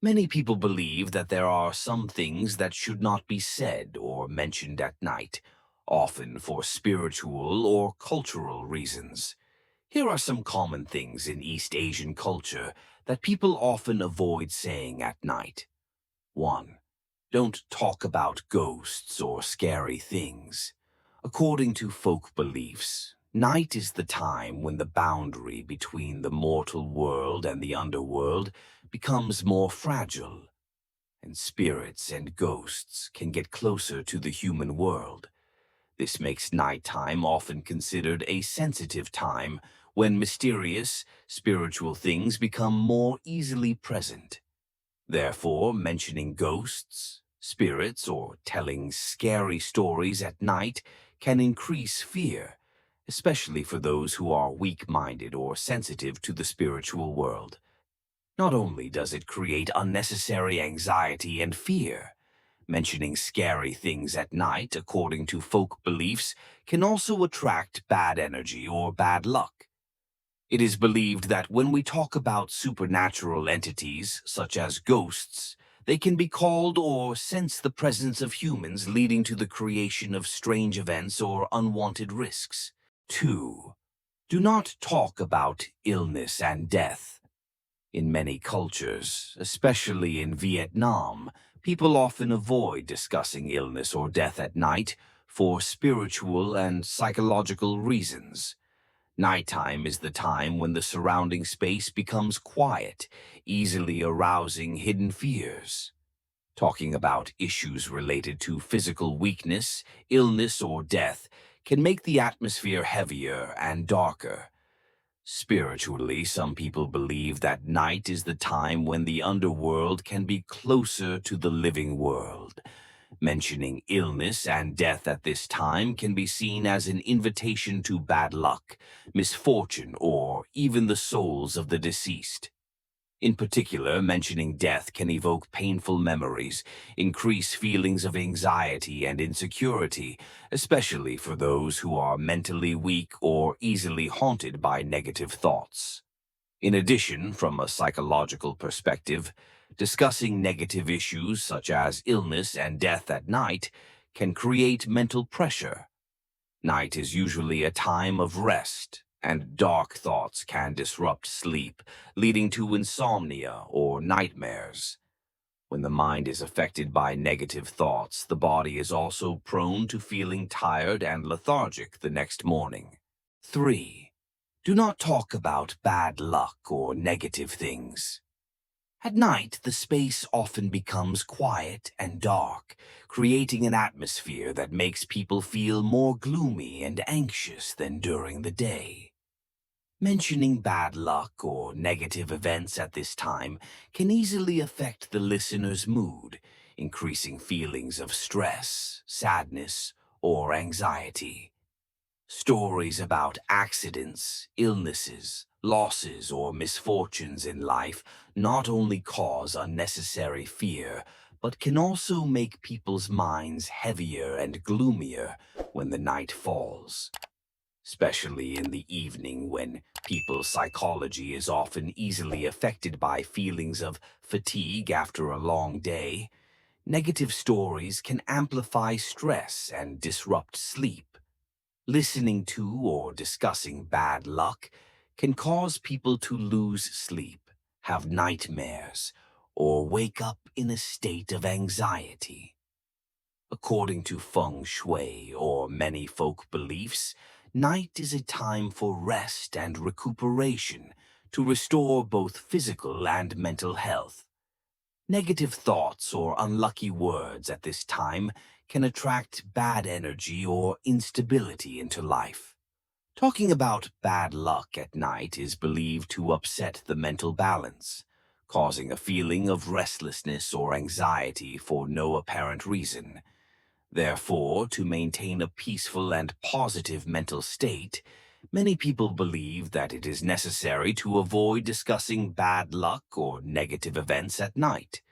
Many people believe that there are some things that should not be said or mentioned at night, often for spiritual or cultural reasons. Here are some common things in East Asian culture that people often avoid saying at night. 1. Don't talk about ghosts or scary things. According to folk beliefs, night is the time when the boundary between the mortal world and the underworld becomes more fragile, and spirits and ghosts can get closer to the human world. This makes nighttime often considered a sensitive time when mysterious, spiritual things become more easily present. Therefore, mentioning ghosts, spirits, or telling scary stories at night can increase fear, especially for those who are weak-minded or sensitive to the spiritual world. Not only does it create unnecessary anxiety and fear, mentioning scary things at night, according to folk beliefs, can also attract bad energy or bad luck. It is believed that when we talk about supernatural entities, such as ghosts, they can be called or sense the presence of humans, leading to the creation of strange events or unwanted risks. 2. Do not talk about illness and death. In many cultures, especially in Vietnam, people often avoid discussing illness or death at night for spiritual and psychological reasons. Nighttime is the time when the surrounding space becomes quiet, easily arousing hidden fears. Talking about issues related to physical weakness, illness, or death can make the atmosphere heavier and darker. Spiritually, some people believe that night is the time when the underworld can be closer to the living world. Mentioning illness and death at this time can be seen as an invitation to bad luck, misfortune, or even the souls of the deceased. In particular, mentioning death can evoke painful memories, increase feelings of anxiety and insecurity, especially for those who are mentally weak or easily haunted by negative thoughts. In addition, from a psychological perspective, discussing negative issues such as illness and death at night can create mental pressure. Night is usually a time of rest, and dark thoughts can disrupt sleep, leading to insomnia or nightmares. When the mind is affected by negative thoughts, the body is also prone to feeling tired and lethargic the next morning. 3. Do not talk about bad luck or negative things. At night, the space often becomes quiet and dark, creating an atmosphere that makes people feel more gloomy and anxious than during the day. Mentioning bad luck or negative events at this time can easily affect the listener's mood, increasing feelings of stress, sadness, or anxiety. Stories about accidents, illnesses, losses, or misfortunes in life not only cause unnecessary fear, but can also make people's minds heavier and gloomier when the night falls. Especially in the evening when people's psychology is often easily affected by feelings of fatigue after a long day, negative stories can amplify stress and disrupt sleep. Listening to or discussing bad luck can cause people to lose sleep, have nightmares, or wake up in a state of anxiety. According to feng shui or many folk beliefs, night is a time for rest and recuperation to restore both physical and mental health. Negative thoughts or unlucky words at this time can attract bad energy or instability into life. Talking about bad luck at night is believed to upset the mental balance, causing a feeling of restlessness or anxiety for no apparent reason. Therefore, to maintain a peaceful and positive mental state, many people believe that it is necessary to avoid discussing bad luck or negative events at night.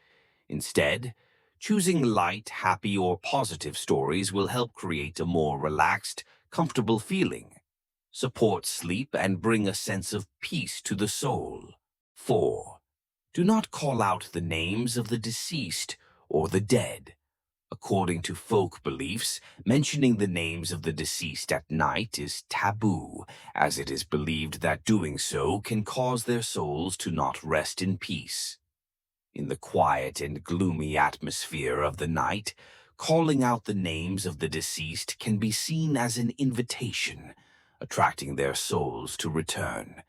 Instead, choosing light, happy, or positive stories will help create a more relaxed, comfortable feeling, support sleep, and bring a sense of peace to the soul. 4. Do not call out the names of the deceased or the dead. According to folk beliefs, mentioning the names of the deceased at night is taboo, as it is believed that doing so can cause their souls to not rest in peace. In the quiet and gloomy atmosphere of the night, calling out the names of the deceased can be seen as an invitation, attracting their souls to return.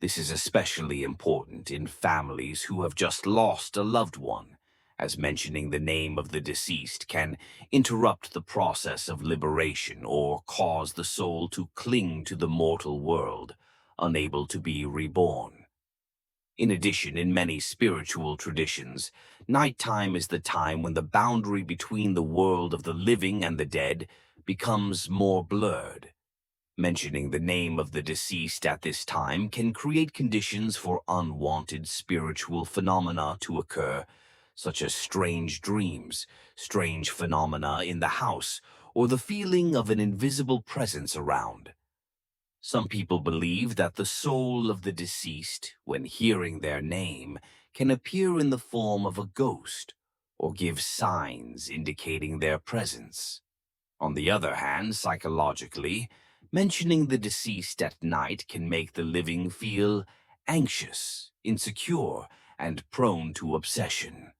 This is especially important in families who have just lost a loved one, as mentioning the name of the deceased can interrupt the process of liberation or cause the soul to cling to the mortal world, unable to be reborn. In addition, in many spiritual traditions, nighttime is the time when the boundary between the world of the living and the dead becomes more blurred. Mentioning the name of the deceased at this time can create conditions for unwanted spiritual phenomena to occur, such as strange dreams, strange phenomena in the house, or the feeling of an invisible presence around. Some people believe that the soul of the deceased, when hearing their name, can appear in the form of a ghost or give signs indicating their presence. On the other hand, psychologically, mentioning the deceased at night can make the living feel anxious, insecure, and prone to obsession.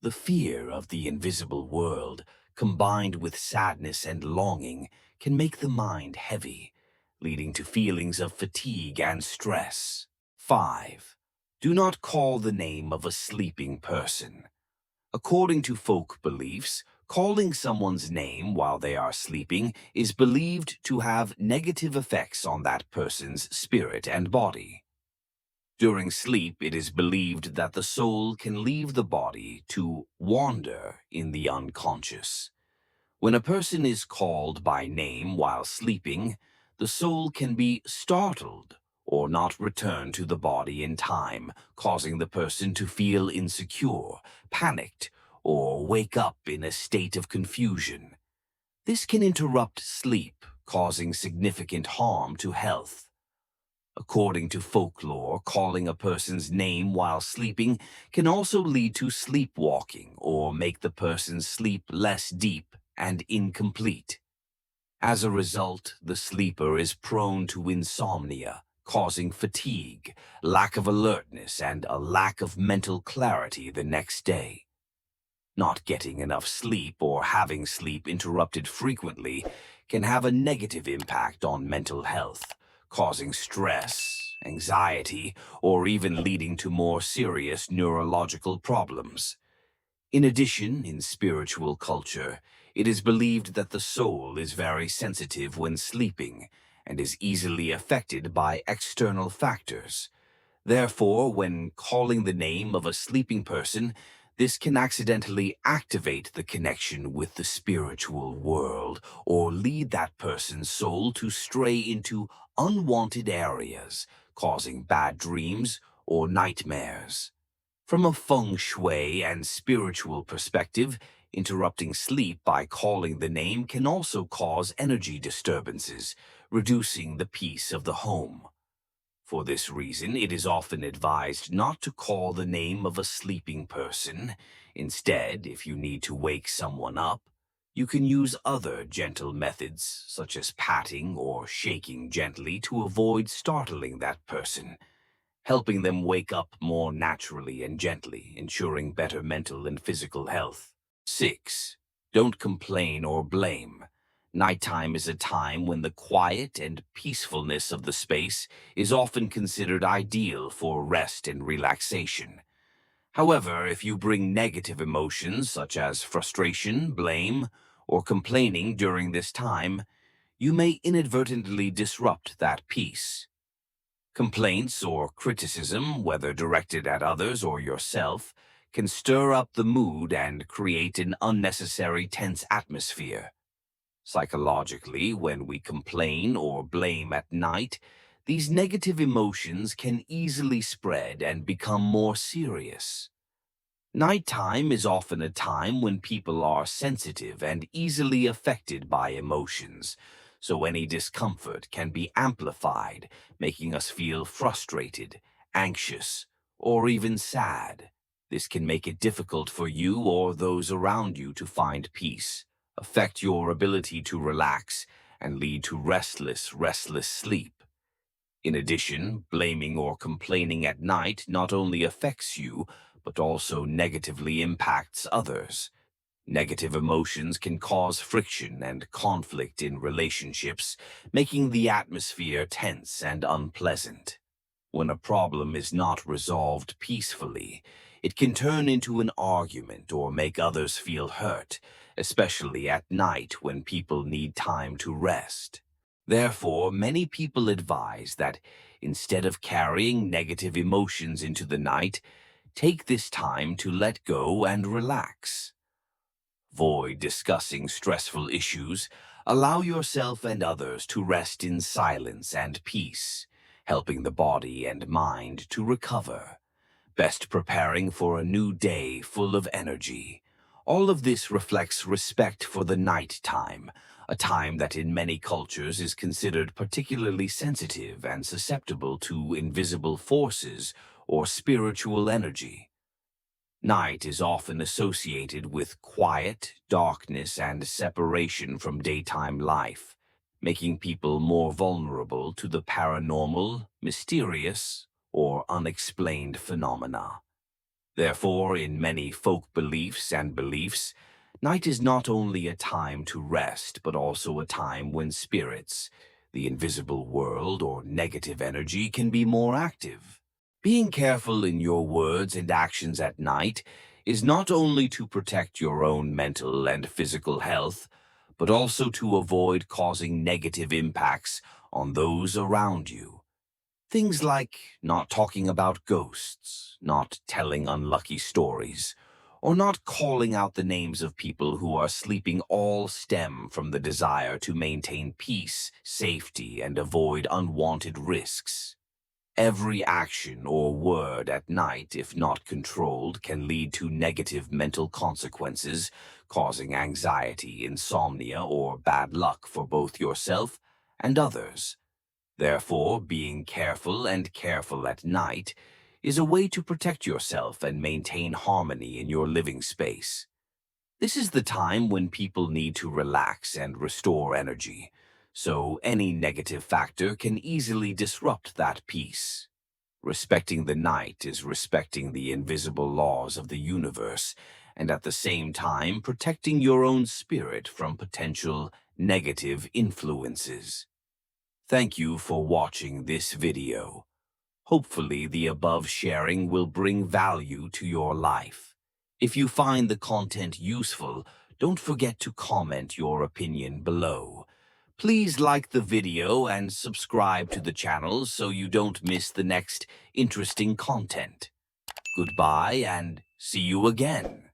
The fear of the invisible world, combined with sadness and longing, can make the mind heavy, leading to feelings of fatigue and stress. 5. Do not call the name of a sleeping person. According to folk beliefs, calling someone's name while they are sleeping is believed to have negative effects on that person's spirit and body. During sleep, it is believed that the soul can leave the body to wander in the unconscious. When a person is called by name while sleeping, the soul can be startled or not return to the body in time, causing the person to feel insecure, panicked, or wake up in a state of confusion. This can interrupt sleep, causing significant harm to health. According to folklore, calling a person's name while sleeping can also lead to sleepwalking or make the person's sleep less deep and incomplete. As a result, the sleeper is prone to insomnia, causing fatigue, lack of alertness, and a lack of mental clarity the next day. Not getting enough sleep or having sleep interrupted frequently can have a negative impact on mental health, causing stress, anxiety, or even leading to more serious neurological problems. In addition, in spiritual culture, it is believed that the soul is very sensitive when sleeping and is easily affected by external factors. Therefore, when calling the name of a sleeping person, this can accidentally activate the connection with the spiritual world or lead that person's soul to stray into unwanted areas, causing bad dreams or nightmares. From a feng shui and spiritual perspective, interrupting sleep by calling the name can also cause energy disturbances, reducing the peace of the home. For this reason, it is often advised not to call the name of a sleeping person. Instead, if you need to wake someone up, you can use other gentle methods, such as patting or shaking gently to avoid startling that person, helping them wake up more naturally and gently, ensuring better mental and physical health. 6. Don't complain or blame. Nighttime is a time when the quiet and peacefulness of the space is often considered ideal for rest and relaxation. However, if you bring negative emotions such as frustration, blame, or complaining during this time, you may inadvertently disrupt that peace. Complaints or criticism, whether directed at others or yourself, can stir up the mood and create an unnecessary tense atmosphere. Psychologically, when we complain or blame at night, these negative emotions can easily spread and become more serious. Nighttime is often a time when people are sensitive and easily affected by emotions, so any discomfort can be amplified, making us feel frustrated, anxious, or even sad. This can make it difficult for you or those around you to find peace, affect your ability to relax, and lead to restless sleep. In addition, blaming or complaining at night not only affects you, but also negatively impacts others. Negative emotions can cause friction and conflict in relationships, making the atmosphere tense and unpleasant. When a problem is not resolved peacefully, it can turn into an argument or make others feel hurt, especially at night when people need time to rest. Therefore, many people advise that instead of carrying negative emotions into the night, take this time to let go and relax. Avoid discussing stressful issues. Allow yourself and others to rest in silence and peace, helping the body and mind to recover, best preparing for a new day full of energy. All of this reflects respect for the night time, a time that in many cultures is considered particularly sensitive and susceptible to invisible forces or spiritual energy. Night is often associated with quiet, darkness, and separation from daytime life, making people more vulnerable to the paranormal, mysterious, or unexplained phenomena. Therefore, in many folk beliefs, night is not only a time to rest, but also a time when spirits, the invisible world, or negative energy can be more active. Being careful in your words and actions at night is not only to protect your own mental and physical health, but also to avoid causing negative impacts on those around you. Things like not talking about ghosts, not telling unlucky stories, or not calling out the names of people who are sleeping all stem from the desire to maintain peace, safety, and avoid unwanted risks. Every action or word at night, if not controlled, can lead to negative mental consequences, causing anxiety, insomnia, or bad luck for both yourself and others. Therefore, being careful at night is a way to protect yourself and maintain harmony in your living space. This is the time when people need to relax and restore energy, so any negative factor can easily disrupt that peace. Respecting the night is respecting the invisible laws of the universe, and at the same time protecting your own spirit from potential negative influences. Thank you for watching this video. Hopefully the above sharing will bring value to your life. If you find the content useful, don't forget to comment your opinion below. Please like the video and subscribe to the channel so you don't miss the next interesting content. Goodbye and see you again.